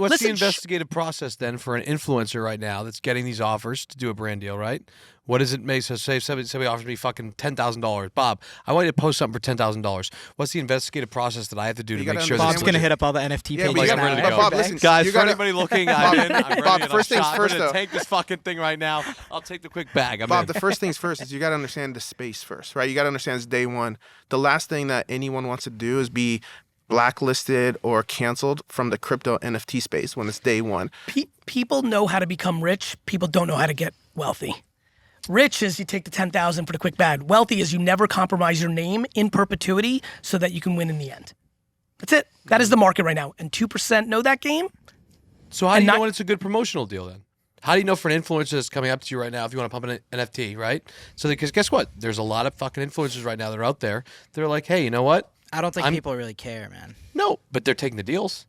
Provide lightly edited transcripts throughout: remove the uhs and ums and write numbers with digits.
what's the investigative process then for an influencer right now that's getting these offers to do a brand deal, right? What does it make? So say somebody offers me fucking $10,000. Bob, I want you to post something for $10,000. What's the investigative process that I have to do to make sure Bob's going to hit up all the NFT pages. I'm ready to go. Bob, listen, guys, for anybody looking, I'm in. I'm ready. Bob, first things first, I'm though. going to take this fucking thing right now. I'll take the quick bag. Bob, the first things first is you got to understand the space first, right? You got to understand it's day one. The last thing that anyone wants to do is be blacklisted or canceled from the crypto NFT space when it's day one. People know how to become rich. People don't know how to get wealthy. Rich is you take the 10,000 for the quick bag. Wealthy is you never compromise your name in perpetuity so that you can win in the end. That's it. That is the market right now. And 2% know that game. So how do you know when it's a good promotional deal then? How do you know for an influencer that's coming up to you right now if you want to pump an NFT, right? So because guess what? There's a lot of fucking influencers right now that are out there. They're like, hey, you know what? I don't think people really care, man. No, but they're taking the deals.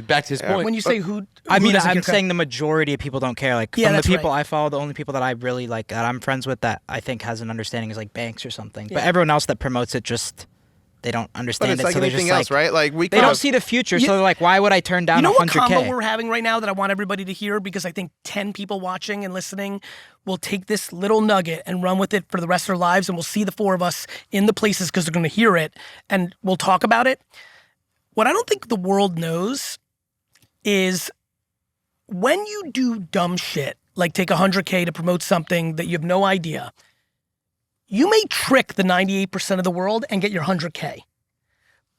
Back to his point. When you say who I'm saying the majority of people don't care. Like from the people I follow, the only people that I really like that I'm friends with that I think has an understanding is like banks or something. Yeah. But everyone else that promotes it just they don't understand but it's it. Like so anything else, right? Like they don't see the future, so they're like, why would I turn down 100K? You know what combo we're having right now that I want everybody to hear because I think 10 people watching and listening will take this little nugget and run with it for the rest of their lives, and we'll see the four of us in the places because they're going to hear it, and we'll talk about it. What I don't think the world knows is when you do dumb shit, like take 100K to promote something that you have no idea, you may trick the 98% of the world and get your 100K.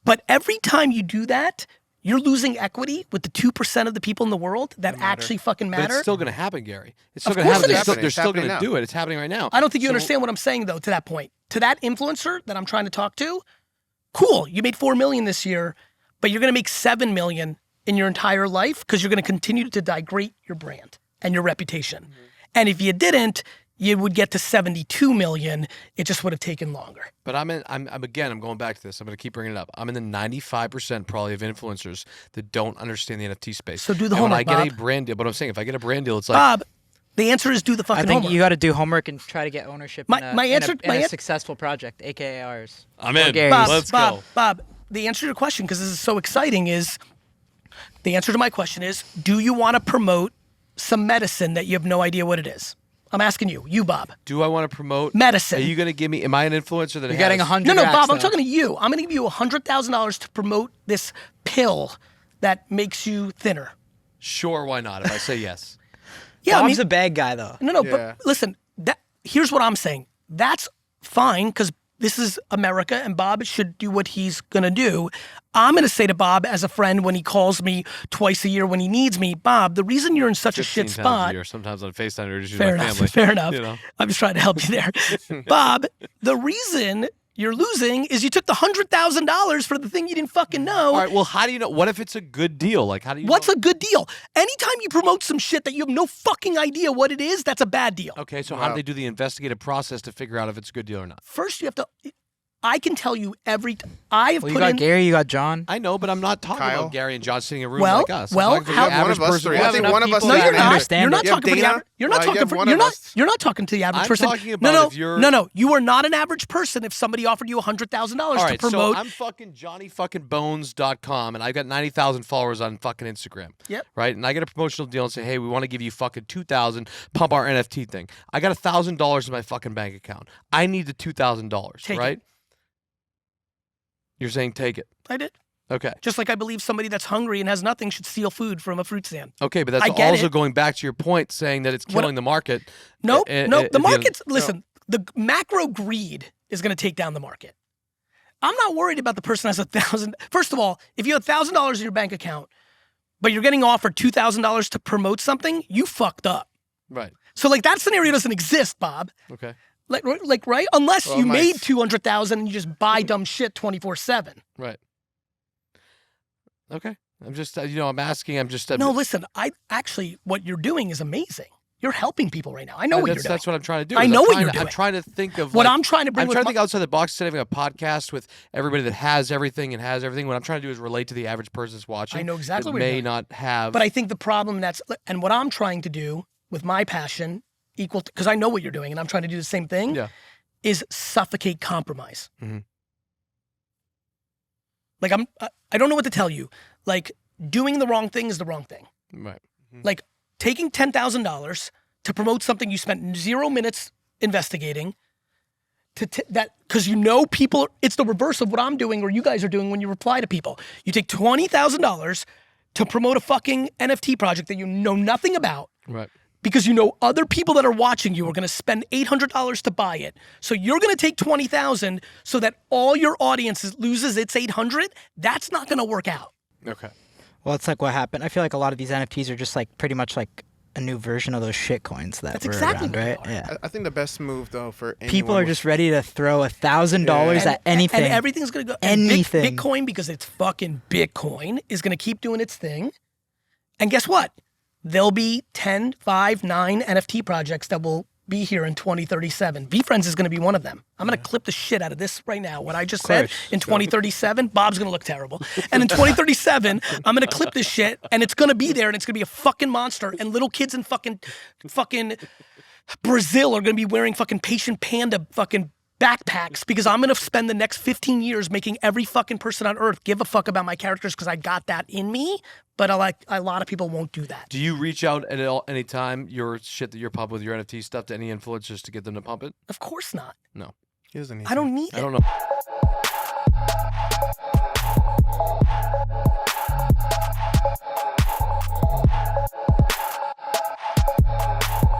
But every time you do that, you're losing equity with the 2% of the people in the world that actually fucking matter. But it's still going to happen, Gary. It's still going to happen. They're still going to do it. It's happening right now. I don't think you understand what I'm saying, though, to that point. To that influencer that I'm trying to talk to, cool, you made $4 million this year, but you're going to make $7 million in your entire life because you're going to continue to degrade your brand and your reputation. And if you didn't, you would get to 72 million. It just would have taken longer. But I'm going back to this. I'm going to keep bringing it up. I'm in the 95% probably of influencers that don't understand the NFT space. So do the homework, when I get a brand deal, but I'm saying if I get a brand deal, it's like Bob. The answer is do the fucking homework. I think you got to do homework and try to get ownership in a successful project, aka ours. I'm in. Let's go. Bob, the answer to your question, because this is so exciting, is the answer to my question is, do you want to promote some medicine that you have no idea what it is? I'm asking you, Bob. Do I want to promote medicine? Are you going to give me? Am I an influencer that you're getting 100? No, Bob. I'm talking to you. I'm going to give you $100,000 to promote this pill that makes you thinner. Sure, why not? If I say yes. Yeah, Bob's a bad guy though. No, but listen. Here's what I'm saying. That's fine because this is America, and Bob should do what he's gonna do. I'm gonna say to Bob as a friend when he calls me twice a year when he needs me, Bob, the reason you're in such a shit spot. Sometimes on FaceTime or just fair my enough, family. Fair enough. You know? I'm just trying to help you there. Bob, the reason you're losing is you took the $100,000 for the thing you didn't fucking know. All right, well, how do you know? What if it's a good deal? Like, how do you What's know? a good deal? Anytime you promote some shit that you have no fucking idea what it is, that's a bad deal. Okay, so how do they do the investigative process to figure out if it's a good deal or not? First, you have to. I can tell you I have put in. You got Gary, you got John. I know, but I'm not talking about Gary and John sitting in a room Well, like us. well, I'm talking about the average person. I think one of us. No, you're not. understand You're not it. talking for the average. You're not talking for. You're not talking to the average I'm person. talking about if you're. No. You are not an average person. If somebody offered you $100,000 to promote. So I'm fucking JohnnyFuckingBones.com, and I've got 90,000 followers on fucking Instagram. Yep. Right, and I get a promotional deal and say, hey, we want to give you fucking 2,000, pump our NFT thing. I got $1,000 in my fucking bank account. I need the $2,000. Right. You're saying take it. I did. Okay. Just like I believe somebody that's hungry and has nothing should steal food from a fruit stand. Okay, but that's also going back to your point saying that it's killing the market. No. The market's, listen, the macro greed is going to take down the market. I'm not worried about the person who has $1,000. First of all, if you have $1,000 in your bank account, but you're getting offered $2,000 to promote something, you fucked up. Right. So like that scenario doesn't exist, Bob. Okay. Like right? Unless you made $200,000 and you just buy dumb shit 24/7. Right. Okay. I'm just, I'm asking. No, listen. What you're doing is amazing. You're helping people right now. I know what you're doing. That's what I'm trying to do. I know what you're doing. I'm trying to think of what I'm trying to bring. I'm trying to think outside the box instead of having a podcast with everybody that has everything. What I'm trying to do is relate to the average person that's watching. I know exactly what you're you're doing. May not have. But I think the problem and what I'm trying to do with my passion, because I know what you're doing, and I'm trying to do the same thing. Yeah. Is suffocate compromise. Mm-hmm. Like I don't know what to tell you. Like doing the wrong thing is the wrong thing. Right. Like taking $10,000 to promote something you spent 0 minutes investigating. That because people, it's the reverse of what I'm doing or you guys are doing when you reply to people. You take $20,000 to promote a fucking NFT project that you know nothing about. Right. Because you know other people that are watching you are going to spend $800 to buy it. So you're going to take $20,000 so that all your audience loses its $800. That's not going to work out. Okay. Well, it's like what happened. I feel like a lot of these NFTs are just like pretty much like a new version of those shit coins that That's were exactly around, right? what they are. Yeah. I think the best move though for anyone People are just ready to throw $1,000 at anything. And everything's going to go. Anything. And Bitcoin, because it's fucking Bitcoin, is going to keep doing its thing. And guess what? There'll be 10, 5, 9 NFT projects that will be here in 2037. VFriends is going to be one of them. I'm going to clip the shit out of this right now. What I just said, in 2037, Bob's going to look terrible. And in 2037, I'm going to clip this shit and it's going to be there and it's going to be a fucking monster. And little kids in fucking Brazil are going to be wearing fucking Patient Panda fucking backpacks because I'm going to spend the next 15 years making every fucking person on earth give a fuck about my characters because I got that in me. But a lot of people won't do that. Do you reach out at any time, your shit that you're pumping with your NFT stuff, to any influencers to get them to pump it? Of course not. No. He doesn't need I don't need it. I don't know.